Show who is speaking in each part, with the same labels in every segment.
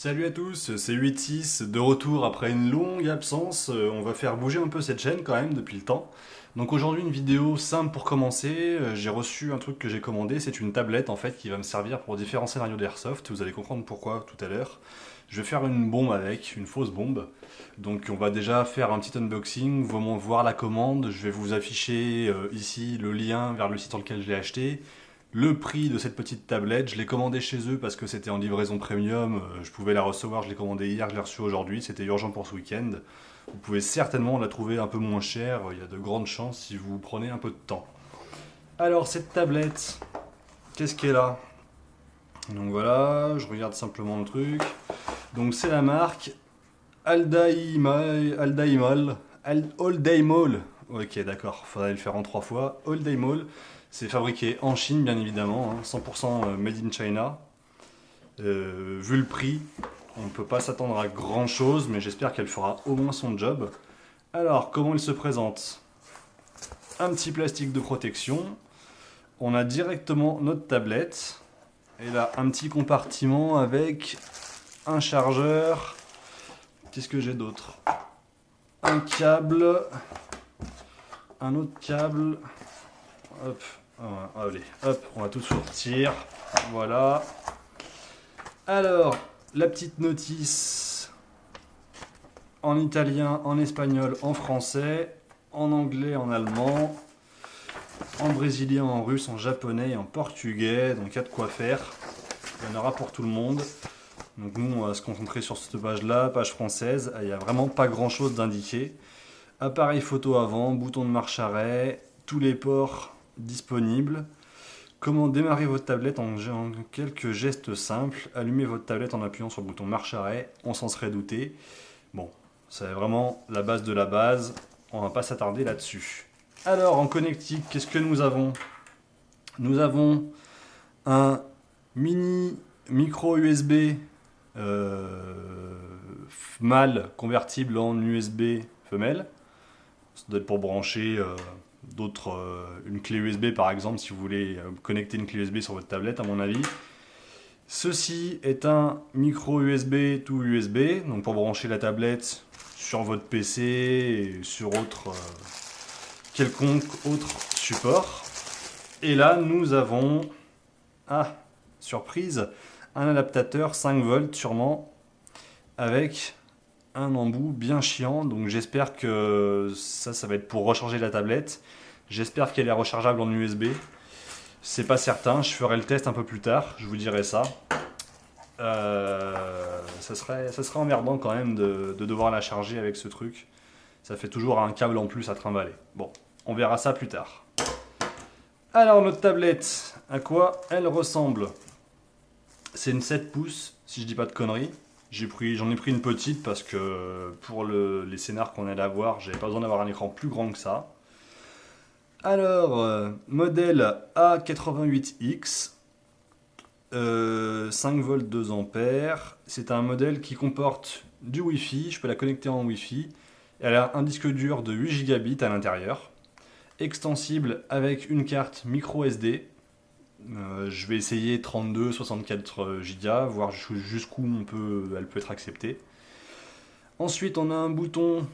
Speaker 1: Salut à tous, c'est 86 de retour après une longue absence. On va faire bouger un peu cette chaîne quand même depuis le temps. Donc aujourd'hui une vidéo simple pour commencer. J'ai reçu un truc que j'ai commandé, c'est une tablette en fait qui va me servir pour différents scénarios d'airsoft. Vous allez comprendre pourquoi tout à l'heure. Je vais faire une bombe avec, une fausse bombe. Donc on va déjà faire un petit unboxing, vraiment voir la commande. Je vais vous afficher ici le lien vers le site sur lequel je l'ai acheté. Le prix de cette petite tablette, je l'ai commandée chez eux parce que c'était en livraison premium, je pouvais la recevoir, je l'ai commandée hier, je l'ai reçue aujourd'hui, c'était urgent pour ce week-end. Vous pouvez certainement la trouver un peu moins chère, il y a de grandes chances si vous prenez un peu de temps. Alors cette tablette, qu'est-ce qu'elle a? Donc voilà, je regarde simplement le truc. Donc c'est la marque All Day Mall. Ok, d'accord, faudrait le faire en trois fois. All Day Mall, c'est fabriqué en Chine, bien évidemment, hein, 100% made in China. Vu le prix, on ne peut pas s'attendre à grand chose, mais j'espère qu'elle fera au moins son job. Alors, comment elle se présente? Un petit plastique de protection. On a directement notre tablette. Et là, un petit compartiment avec un chargeur. Qu'est-ce que j'ai d'autre? Un câble. Un autre câble. Hop. Allez, hop, on va tout sortir. Voilà. Alors, la petite notice en italien, en espagnol, en français, en anglais, en allemand, en brésilien, en russe, en japonais et en portugais. Donc il y a de quoi faire. Il y en aura pour tout le monde. Donc nous, on va se concentrer sur cette page-là, page française. Il n'y a vraiment pas grand-chose d'indiqué. Appareil photo avant, bouton de marche-arrêt, tous les ports disponibles. Comment démarrer votre tablette en quelques gestes simples. Allumez votre tablette en appuyant sur le bouton marche-arrêt. On s'en serait douté. Bon, c'est vraiment la base de la base. On va pas s'attarder là-dessus. Alors, en connectique, qu'est-ce que nous avons? Nous avons un mini micro USB mâle convertible en USB femelle. Ça doit être pour brancher une clé USB par exemple, si vous voulez connecter une clé USB sur votre tablette, à mon avis. Ceci est un micro USB to USB, donc pour brancher la tablette sur votre PC et sur quelconque autre support. Et là, nous avons, surprise, un adaptateur 5 volts sûrement, avec un embout bien chiant. Donc j'espère que ça va être pour recharger la tablette. J'espère qu'elle est rechargeable en USB. C'est pas certain, je ferai le test un peu plus tard, je vous dirai ça. Ça serait emmerdant quand même de devoir la charger avec ce truc. Ça fait toujours un câble en plus à trimballer. Bon, on verra ça plus tard. Alors notre tablette, à quoi elle ressemble? C'est une 7 pouces, si je dis pas de conneries. J'en ai pris une petite parce que pour les scénars qu'on allait avoir, j'avais pas besoin d'avoir un écran plus grand que ça. Alors, modèle A88X, 5 volts 2 ampères. C'est un modèle qui comporte du Wi-Fi, je peux la connecter en Wi-Fi. Elle a un disque dur de 8 gigabits à l'intérieur, extensible avec une carte micro SD. Je vais essayer 32, 64 Go, voir jusqu'où elle peut être acceptée. Ensuite, on a un bouton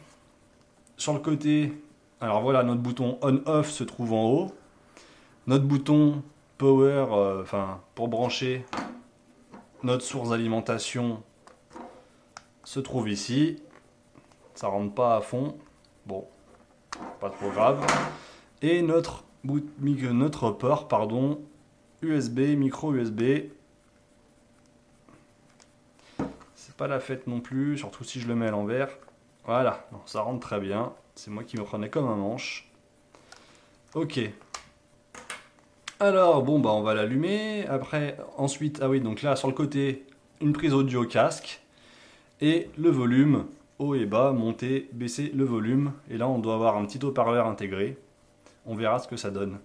Speaker 1: sur le côté. Alors voilà, notre bouton on-off se trouve en haut. Notre bouton power, pour brancher notre source d'alimentation, se trouve ici. Ça rentre pas à fond. Bon, pas trop grave. Et notre port, USB, micro USB. C'est pas la fête non plus, surtout si je le mets à l'envers. Voilà, non, ça rentre très bien. C'est moi qui me prenais comme un manche. Ok. Alors, bon, on va l'allumer. Ensuite, donc là, sur le côté, une prise audio casque. Et le volume, haut et bas, monter, baisser le volume. Et là, on doit avoir un petit haut-parleur intégré. On verra ce que ça donne.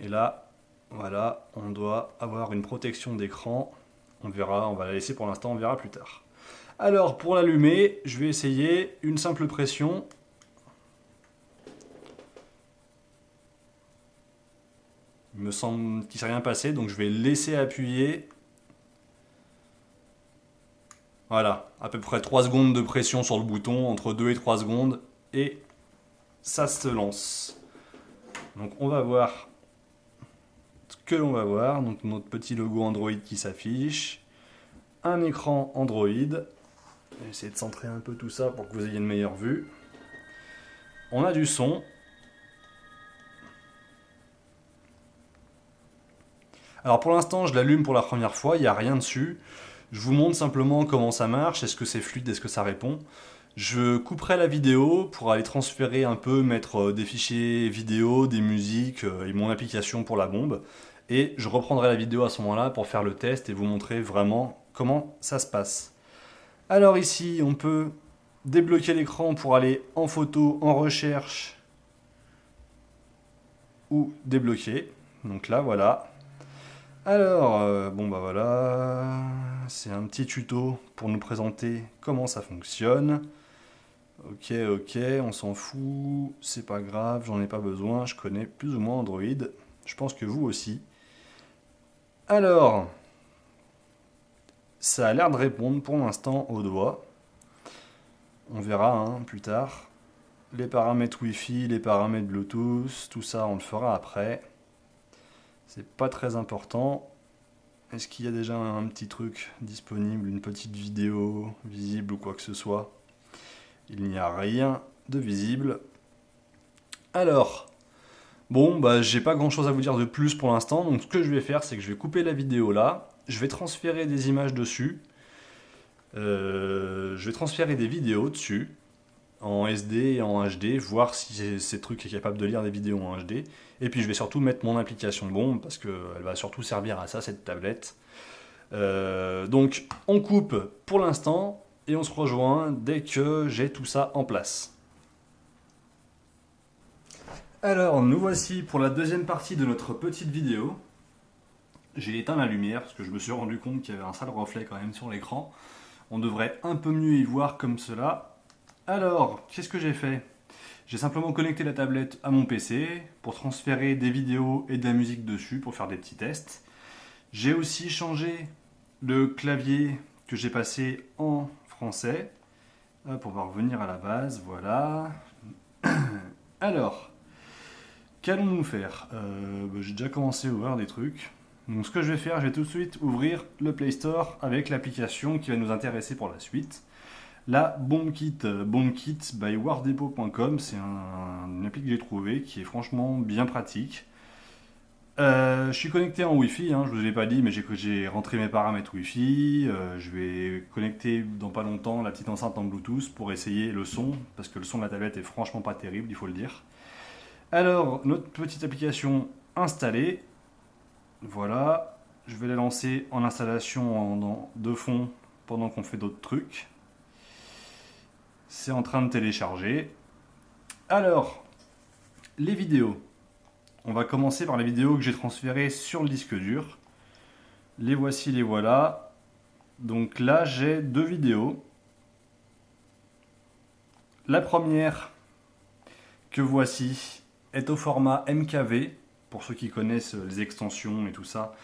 Speaker 1: Et là, voilà, on doit avoir une protection d'écran. On verra, on va la laisser pour l'instant, on verra plus tard. Alors, pour l'allumer, je vais essayer une simple pression. Il me semble qu'il ne s'est rien passé, donc je vais laisser appuyer. Voilà, à peu près 3 secondes de pression sur le bouton, entre 2 et 3 secondes, et ça se lance. Donc on va voir ce que l'on va voir. Donc notre petit logo Android qui s'affiche, un écran Android. Je vais essayer de centrer un peu tout ça pour que vous ayez une meilleure vue. On a du son. Alors pour l'instant, je l'allume pour la première fois, il n'y a rien dessus. Je vous montre simplement comment ça marche, est-ce que c'est fluide, est-ce que ça répond. Je couperai la vidéo pour aller transférer un peu, mettre des fichiers vidéo, des musiques et mon application pour la bombe. Et je reprendrai la vidéo à ce moment-là pour faire le test et vous montrer vraiment comment ça se passe. Alors ici, on peut débloquer l'écran pour aller en photo, en recherche ou débloquer. Donc là, voilà. Alors, bon bah voilà, c'est un petit tuto pour nous présenter comment ça fonctionne. Ok, on s'en fout, c'est pas grave, j'en ai pas besoin, je connais plus ou moins Android. Je pense que vous aussi. Alors, ça a l'air de répondre pour l'instant au doigt. On verra hein, plus tard. Les paramètres Wi-Fi, les paramètres Bluetooth, tout ça on le fera après. C'est pas très important. Est-ce qu'il y a déjà un petit truc disponible, une petite vidéo visible ou quoi que ce soit? Il n'y a rien de visible. Alors, bon, bah j'ai pas grand chose à vous dire de plus pour l'instant. Donc ce que je vais faire, c'est que je vais couper la vidéo là. Je vais transférer des images dessus. Je vais transférer des vidéos dessus. En SD et en HD, voir si ces trucs est capable de lire des vidéos en HD. Et puis je vais surtout mettre mon application bombe parce qu'elle va surtout servir à ça, cette tablette. Donc on coupe pour l'instant et on se rejoint dès que j'ai tout ça en place. Alors nous voici pour la deuxième partie de notre petite vidéo. J'ai éteint la lumière parce que je me suis rendu compte qu'il y avait un sale reflet quand même sur l'écran. On devrait un peu mieux y voir comme cela. Alors, qu'est-ce que j'ai fait? J'ai simplement connecté la tablette à mon PC pour transférer des vidéos et de la musique dessus pour faire des petits tests. J'ai aussi changé le clavier que j'ai passé en français. Hop, on va revenir à la base, voilà. Alors, qu'allons-nous faire? J'ai déjà commencé à ouvrir des trucs. Donc ce que je vais faire, je vais tout de suite ouvrir le Play Store avec l'application qui va nous intéresser pour la suite. La BombKit by wardepot.com, c'est une appli que j'ai trouvée qui est franchement bien pratique. Je suis connecté en Wi-Fi, hein, je ne vous ai pas dit, mais j'ai rentré mes paramètres Wi-Fi. Je vais connecter dans pas longtemps la petite enceinte en Bluetooth pour essayer le son, parce que le son de la tablette est franchement pas terrible, il faut le dire. Alors, notre petite application installée, voilà, je vais la lancer en installation de fond pendant qu'on fait d'autres trucs. C'est en train de télécharger. Alors, les vidéos. On va commencer par les vidéos que j'ai transférées sur le disque dur. Les voici, les voilà. Donc là, j'ai deux vidéos. La première que voici est au format MKV, pour ceux qui connaissent les extensions et tout ça.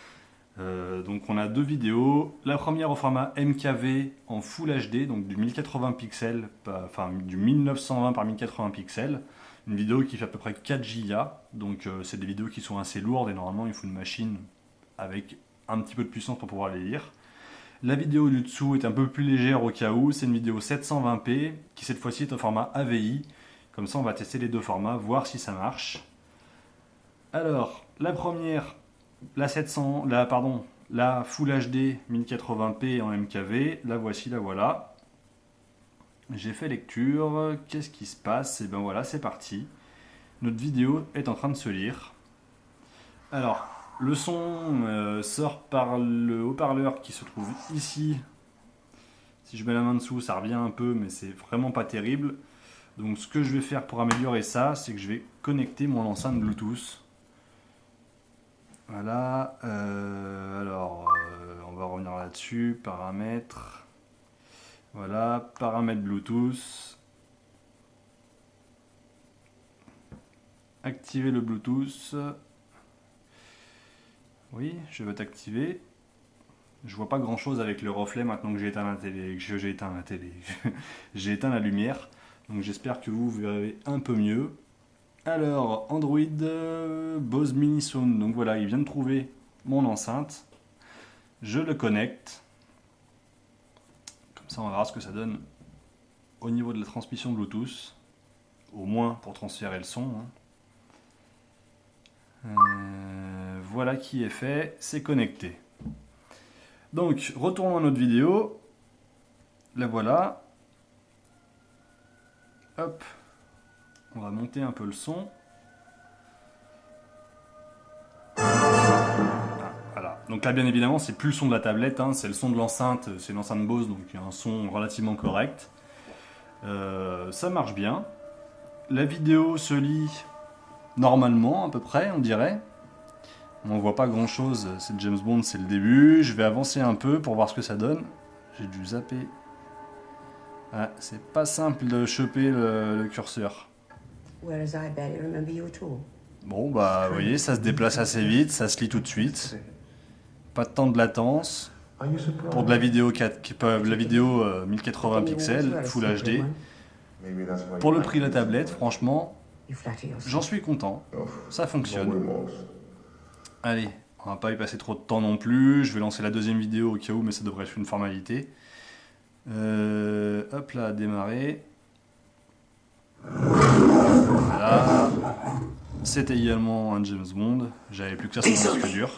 Speaker 1: Donc on a deux vidéos. La première au format MKV en Full HD, donc du 1080 pixels, enfin du 1920 par 1080 pixels. Une vidéo qui fait à peu près 4 Go. Donc c'est des vidéos qui sont assez lourdes et normalement il faut une machine avec un petit peu de puissance pour pouvoir les lire. La vidéo du dessous est un peu plus légère au cas où. C'est une vidéo 720p qui cette fois-ci est au format AVI. Comme ça on va tester les deux formats, voir si ça marche. Alors la première, la Full HD 1080p en MKV, la voici, la voilà. J'ai fait lecture, qu'est-ce qui se passe? Et ben voilà, c'est parti. Notre vidéo est en train de se lire. Alors, le son sort par le haut-parleur qui se trouve ici. Si je mets la main dessous, ça revient un peu, mais c'est vraiment pas terrible. Donc ce que je vais faire pour améliorer ça, c'est que je vais connecter mon enceinte Bluetooth. Voilà, on va revenir là-dessus, paramètres, voilà, paramètres Bluetooth, activer le Bluetooth, oui, je veux t'activer, Je vois pas grand chose avec le reflet maintenant que j'ai éteint la télé, j'ai éteint la lumière. Donc j'espère que vous verrez un peu mieux. Alors, Android Bose Mini Sound. Donc voilà, il vient de trouver mon enceinte. Je le connecte. Comme ça, on verra ce que ça donne au niveau de la transmission Bluetooth. Au moins pour transférer le son. Voilà qui est fait, c'est connecté. Donc, retournons à notre vidéo. La voilà. Hop. On va monter un peu le son. Voilà. Donc là, bien évidemment, c'est plus le son de la tablette, hein, c'est le son de l'enceinte. C'est une enceinte Bose, donc il y a un son relativement correct. Ça marche bien. La vidéo se lit normalement, à peu près, on dirait. On voit pas grand chose, c'est James Bond, c'est le début. Je vais avancer un peu pour voir ce que ça donne. J'ai dû zapper. Ah, c'est pas simple de choper le curseur. Bon, bah, vous voyez, ça se déplace assez vite, ça se lit tout de suite. Pas de temps de latence. Pour de la vidéo, la vidéo 1080 pixels, Full HD. Pour le prix de la tablette, franchement, j'en suis content. Ça fonctionne. Allez, on va pas y passer trop de temps non plus. Je vais lancer la deuxième vidéo au cas où, mais ça devrait être une formalité. Hop là, démarrer. Voilà. C'était également un James Bond. J'avais plus que ça sur mon disque dur.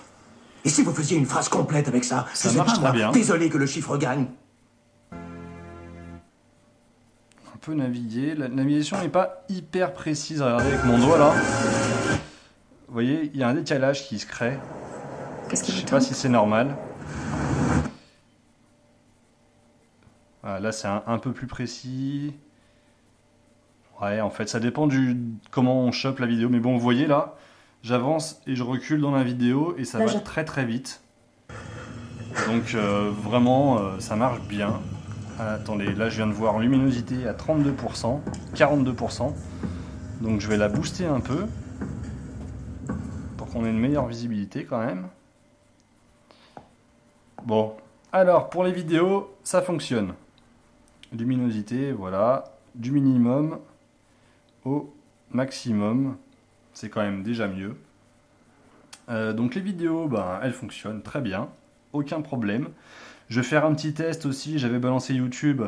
Speaker 2: Et si vous faisiez une phrase complète avec ça?
Speaker 1: Ça marche très bien.
Speaker 2: Désolé que le chiffre gagne.
Speaker 1: On peut naviguer. La navigation n'est pas hyper précise. Regardez avec mon doigt là. Vous voyez, il y a un décalage qui se crée. Je sais pas si c'est normal. Voilà, là c'est un peu plus précis. Ouais, en fait, ça dépend comment on chope la vidéo. Mais bon, vous voyez là, j'avance et je recule dans la vidéo et ça va très très vite. Donc vraiment, ça marche bien. Attendez, là je viens de voir luminosité à 32%, 42%. Donc je vais la booster un peu pour qu'on ait une meilleure visibilité quand même. Bon, alors pour les vidéos, ça fonctionne. Luminosité, voilà, du minimum au maximum, c'est quand même déjà mieux. Donc les vidéos, ben, elles fonctionnent très bien, aucun problème. Je vais faire un petit test aussi, j'avais balancé YouTube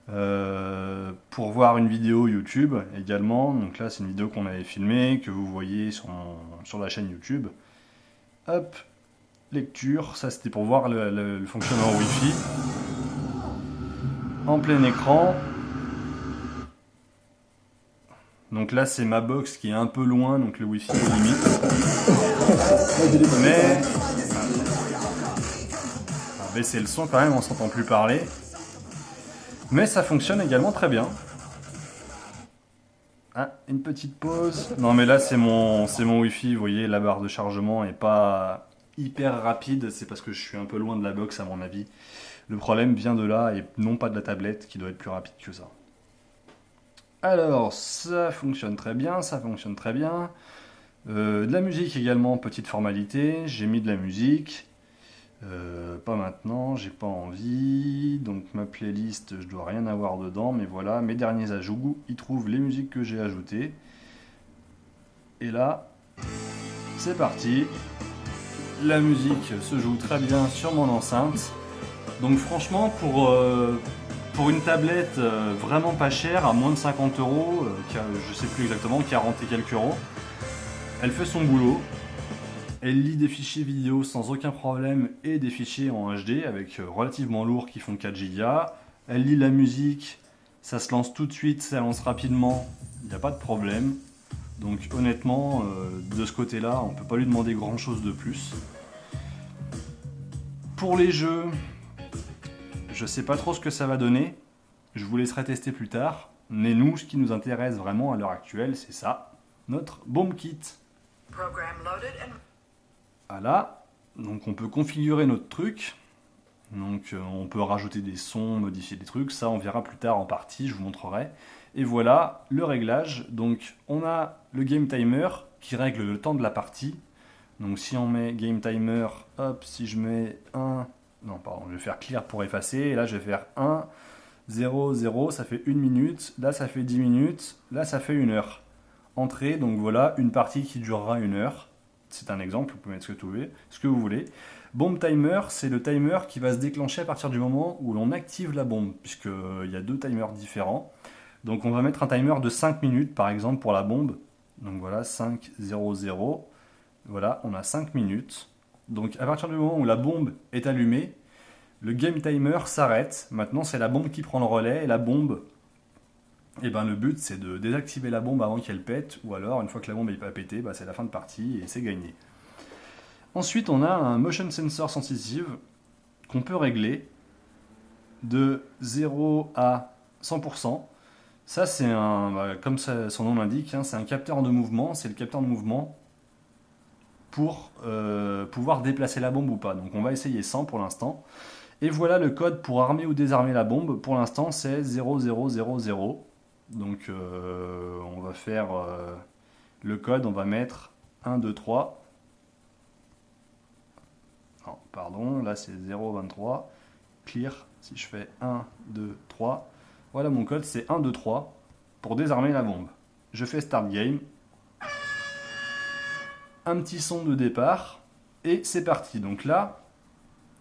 Speaker 1: pour voir une vidéo YouTube également. Donc là c'est une vidéo qu'on avait filmée, que vous voyez sur la chaîne YouTube. Hop, lecture, ça c'était pour voir le fonctionnement Wi-Fi. En plein écran. Donc là c'est ma box qui est un peu loin, donc le Wi-Fi est limite. Mais on va baisser le son quand même, on s'entend plus parler. Mais ça fonctionne également très bien. Ah, une petite pause. Non mais là c'est mon Wi-Fi, vous voyez la barre de chargement est pas hyper rapide, c'est parce que je suis un peu loin de la box à mon avis. Le problème vient de là et non pas de la tablette qui doit être plus rapide que ça. Alors, ça fonctionne très bien, ça fonctionne très bien. De la musique également, petite formalité, j'ai mis de la musique. Pas maintenant, j'ai pas envie. Donc ma playlist, je dois rien avoir dedans, mais voilà, mes derniers ajouts, ils trouvent les musiques que j'ai ajoutées. Et là, c'est parti. La musique se joue très bien sur mon enceinte. Donc franchement, pour une tablette vraiment pas chère, à moins de 50 €, je sais plus exactement, 40 et quelques euros, elle fait son boulot. Elle lit des fichiers vidéo sans aucun problème et des fichiers en HD avec relativement lourds qui font 4 Go. Elle lit la musique, ça se lance tout de suite, ça lance rapidement, il n'y a pas de problème. Donc honnêtement, de ce côté-là, on ne peut pas lui demander grand chose de plus. Pour les jeux, je sais pas trop ce que ça va donner, je vous laisserai tester plus tard, mais nous, ce qui nous intéresse vraiment à l'heure actuelle, c'est ça, notre BoomKit. Voilà, donc on peut configurer notre truc, donc on peut rajouter des sons, modifier des trucs, ça on verra plus tard en partie, je vous montrerai. Et voilà le réglage, donc on a le Game Timer qui règle le temps de la partie, Donc si on met game timer, hop, si je mets 1, non pardon, je vais faire clear pour effacer, et là je vais faire 1, 0, 0, ça fait 1 minute, là ça fait 10 minutes, là ça fait 1 heure. Entrée, donc voilà, une partie qui durera 1 heure. C'est un exemple, vous pouvez mettre ce que vous voulez. Bomb timer, c'est le timer qui va se déclencher à partir du moment où l'on active la bombe, puisqu'il y a 2 timers différents. Donc on va mettre un timer de 5 minutes par exemple pour la bombe. Donc voilà, 5, 0, 0. Voilà, on a 5 minutes. Donc à partir du moment où la bombe est allumée, le game timer s'arrête. Maintenant c'est la bombe qui prend le relais, et la bombe, et ben, le but c'est de désactiver la bombe avant qu'elle pète, ou alors une fois que la bombe n'est pas pétée, bah, c'est la fin de partie et c'est gagné. Ensuite on a un motion sensor sensitive qu'on peut régler de 0 à 100%. Ça, c'est comme son nom l'indique, hein, c'est un capteur de mouvement. C'est le capteur de mouvement pour pouvoir déplacer la bombe ou pas. Donc on va essayer 100 pour l'instant. Et voilà le code pour armer ou désarmer la bombe. Pour l'instant, c'est 0000. Donc on va faire le code, on va mettre 1, 2, 3. Non, pardon, là c'est 023. Clear, si je fais 1, 2, 3. Voilà mon code, c'est 1, 2, 3 pour désarmer la bombe. Je fais Start Game. Un petit son de départ. Et c'est parti. Donc là,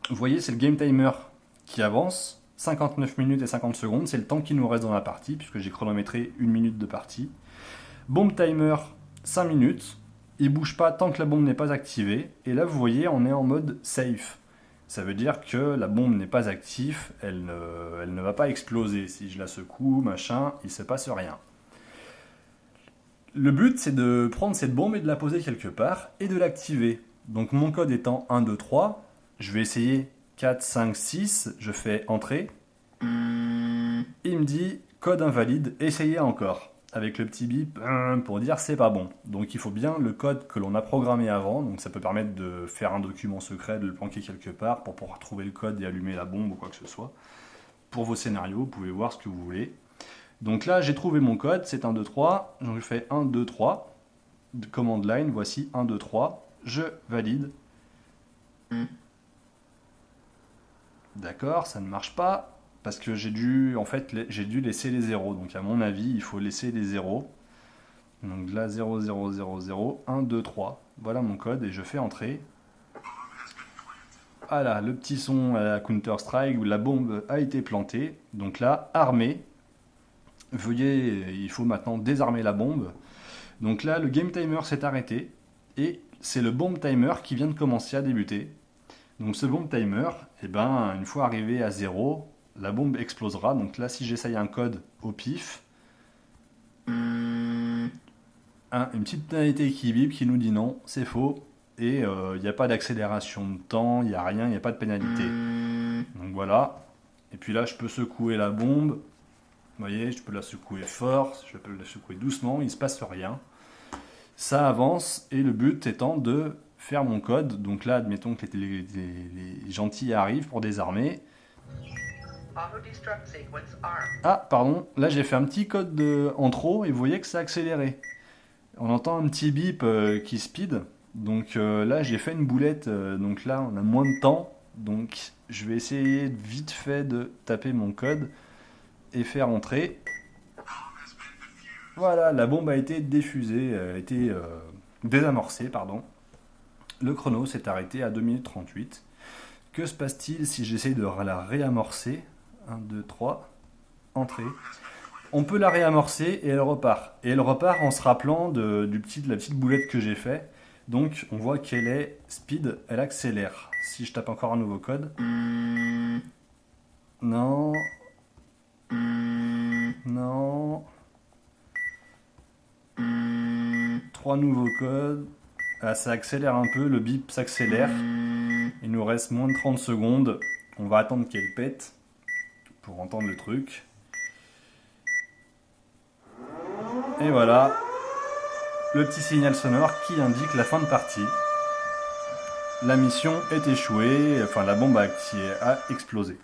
Speaker 1: vous voyez, c'est le Game Timer qui avance. 59 minutes et 50 secondes. C'est le temps qui nous reste dans la partie, puisque j'ai chronométré 1 minute de partie. Bomb Timer, 5 minutes. Il ne bouge pas tant que la bombe n'est pas activée. Et là, vous voyez, on est en mode safe. Ça veut dire que la bombe n'est pas active, elle ne va pas exploser. Si je la secoue, machin, il ne se passe rien. Le but, c'est de prendre cette bombe et de la poser quelque part et de l'activer. Donc mon code étant 1, 2, 3, je vais essayer 4, 5, 6, je fais entrée. Il me dit code invalide, essayez encore. Avec le petit bip pour dire c'est pas bon. Donc il faut bien le code que l'on a programmé avant. Donc ça peut permettre de faire un document secret, de le planquer quelque part pour pouvoir trouver le code et allumer la bombe ou quoi que ce soit. Pour vos scénarios, vous pouvez voir ce que vous voulez. Donc là j'ai trouvé mon code, c'est 1, 2, 3. Donc je fais 1, 2, 3. Command line, voici 1, 2, 3. Je valide. D'accord, ça ne marche pas. Parce que j'ai dû laisser les zéros. Donc à mon avis, il faut laisser les zéros. Donc là, 0, 0, 0, 0, 1, 2, 3. Voilà mon code et je fais entrer. Voilà, le petit son à la Counter-Strike où la bombe a été plantée. Donc là, armé. Veuillez, il faut maintenant désarmer la bombe. Donc là, le game timer s'est arrêté. Et c'est le bomb timer qui vient de commencer à débuter. Donc ce bomb timer, eh ben, une fois arrivé à 0, la bombe explosera. Donc là, si j'essaye un code au pif, une petite tonalité qui bip qui nous dit non, c'est faux. Et il n'y a pas d'accélération de temps, il n'y a rien, il n'y a pas de pénalité. Donc voilà. Et puis là, je peux secouer la bombe. Vous voyez, je peux la secouer fort, je peux la secouer doucement, il ne se passe rien. Ça avance et le but étant de faire mon code. Donc là, admettons que les gentils arrivent pour désarmer. Ah, pardon, là j'ai fait un petit code en trop et vous voyez que ça a accéléré. On entend un petit bip qui speed. Donc là j'ai fait une boulette, donc là on a moins de temps. Donc je vais essayer vite fait de taper mon code et faire entrer. Voilà, la bombe a été diffusée, a été désamorcée, pardon. Le chrono s'est arrêté à 2 minutes 38. Que se passe-t-il si j'essaie de la réamorcer ? 1, 2, 3, entrée. On peut la réamorcer et elle repart. Et elle repart en se rappelant de la petite boulette que j'ai fait. Donc on voit qu'elle est speed, elle accélère. Si je tape encore un nouveau code. Non. Non. 3 nouveaux codes. Ah, ça accélère un peu, le bip s'accélère. Il nous reste moins de 30 secondes. On va attendre qu'elle pète pour entendre le truc. Et voilà, le petit signal sonore qui indique la fin de partie. La mission est échouée, enfin la bombe a explosé.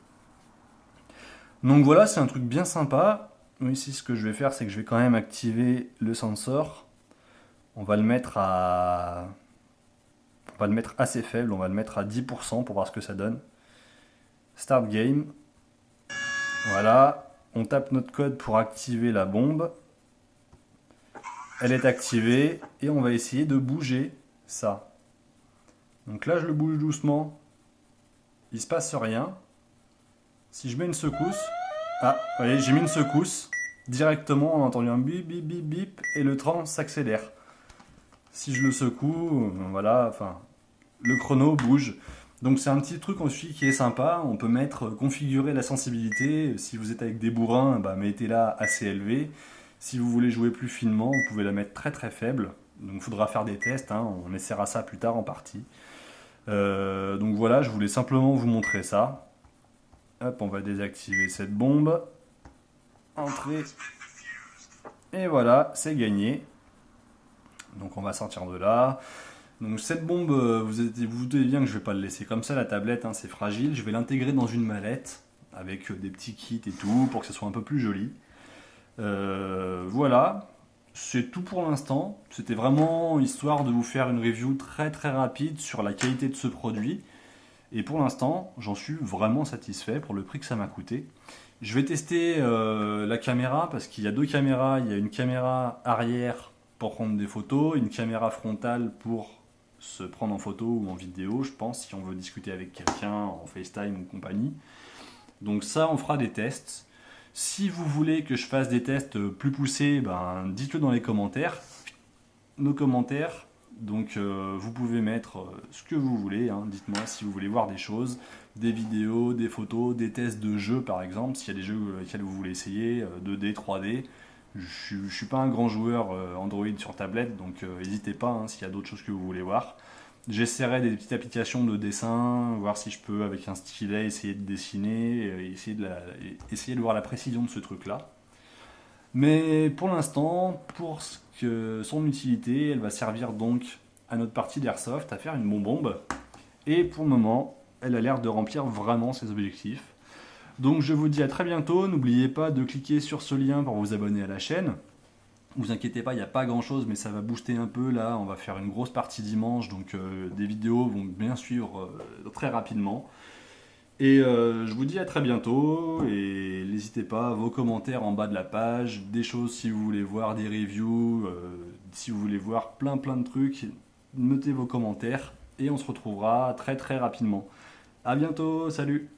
Speaker 1: Donc voilà, c'est un truc bien sympa. Ici, ce que je vais faire, c'est que je vais quand même activer le sensor. On va le mettre à... va le mettre assez faible, on va le mettre à 10% pour voir ce que ça donne. Start game. Voilà, on tape notre code pour activer la bombe. Elle est activée et on va essayer de bouger ça. Donc là je le bouge doucement. Il se passe rien. Si je mets une secousse... Ah, vous voyez, j'ai mis une secousse. Directement, on a entendu un bip bip bip bip et le train s'accélère. Si je le secoue, voilà, enfin, le chrono bouge. Donc c'est un petit truc aussi qui est sympa. On peut configurer la sensibilité. Si vous êtes avec des bourrins, bah, mettez-la assez élevée. Si vous voulez jouer plus finement, vous pouvez la mettre très très faible. Donc il faudra faire des tests, hein. On essaiera ça plus tard en partie. Donc voilà, je voulais simplement vous montrer ça. Hop, on va désactiver cette bombe. Entrer. Et voilà, c'est gagné. Donc on va sortir de là. Donc cette bombe, vous doutez bien que je ne vais pas le laisser comme ça, la tablette, hein, c'est fragile. Je vais l'intégrer dans une mallette avec des petits kits et tout pour que ce soit un peu plus joli. Voilà, c'est tout pour l'instant. C'était vraiment histoire de vous faire une review très très rapide sur la qualité de ce produit. Et pour l'instant, j'en suis vraiment satisfait pour le prix que ça m'a coûté. Je vais tester la caméra parce qu'il y a deux caméras. Il y a une caméra arrière pour prendre des photos, une caméra frontale pour se prendre en photo ou en vidéo, je pense, si on veut discuter avec quelqu'un en FaceTime ou compagnie. Donc ça, on fera des tests. Si vous voulez que je fasse des tests plus poussés, ben, dites-le dans les commentaires. Nos commentaires, donc vous pouvez mettre ce que vous voulez, hein. Dites-moi si vous voulez voir des choses, des vidéos, des photos, des tests de jeux par exemple, s'il y a des jeux lesquels vous voulez essayer, 2D, 3D. Je ne suis pas un grand joueur Android sur tablette, donc n'hésitez pas, hein, s'il y a d'autres choses que vous voulez voir. J'essaierai des petites applications de dessin, voir si je peux avec un stylet essayer de dessiner, essayer de voir la précision de ce truc-là. Mais pour l'instant, pour son utilité, elle va servir donc à notre partie d'airsoft, à faire une bonbombe. Et pour le moment, elle a l'air de remplir vraiment ses objectifs. Donc je vous dis à très bientôt, n'oubliez pas de cliquer sur ce lien pour vous abonner à la chaîne. Vous inquiétez pas, il n'y a pas grand chose, mais ça va booster un peu là, on va faire une grosse partie dimanche, donc des vidéos vont bien suivre très rapidement. Et je vous dis à très bientôt, et n'hésitez pas, vos commentaires en bas de la page, des choses si vous voulez voir, des reviews, si vous voulez voir plein de trucs, notez vos commentaires, et on se retrouvera très très rapidement. A bientôt, salut!